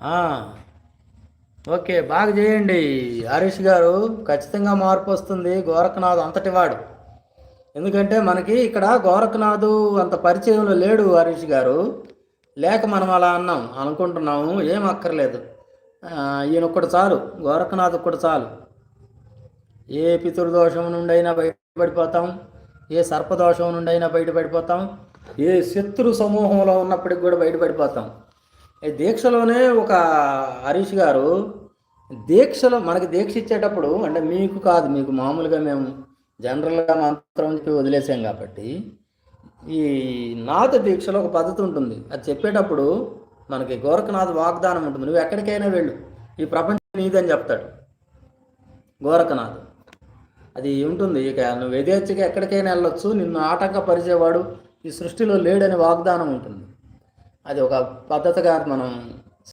ఆ, ఓకే, బాగా చేయండి హరీష్ గారు. ఖచ్చితంగా మార్పు వస్తుంది. గోరఖనాథ్ అంతటి వాడు. ఎందుకంటే మనకి ఇక్కడ గోరఖనాథు అంత పరిచయంలో లేడు హరీష్ గారు. లేక మనం అలా అన్నాం అనుకుంటున్నాము. ఏం అక్కర్లేదు. ఈయన ఒక్కడు చాలు, గోరఖనాథ్ ఒక్కడు చాలు. ఏ పితృదోషం నుండి అయినా బయటపడిపోతాం. ఏ సర్పదోషం నుండి అయినా బయటపడిపోతాం. ఏ శత్రు సమూహంలో ఉన్నప్పటికి కూడా బయటపడిపోతాం. ఈ దీక్షలోనే ఒక హరీష్ గారు, దీక్షలో మనకి దీక్ష ఇచ్చేటప్పుడు అంటే మీకు కాదు, మీకు మామూలుగా మేము జనరల్గా మంత్రం చెప్పి వదిలేసాం కాబట్టి, ఈ నాథ దీక్షలో ఒక పద్ధతి ఉంటుంది. అది చెప్పేటప్పుడు మనకి గోరఖనాథ్ వాగ్దానం ఉంటుంది. నువ్వు ఎక్కడికైనా వెళ్ళు, ఈ ప్రపంచం నీదని చెప్తాడు గోరఖనాథ్. అది ఉంటుంది. ఇక నువ్వు యథేచ్ఛగా ఎక్కడికైనా వెళ్ళొచ్చు, నిన్ను ఆటంకపరిచేవాడు ఈ సృష్టిలో లేడని వాగ్దానం ఉంటుంది. అది ఒక పద్ధతిగా మనం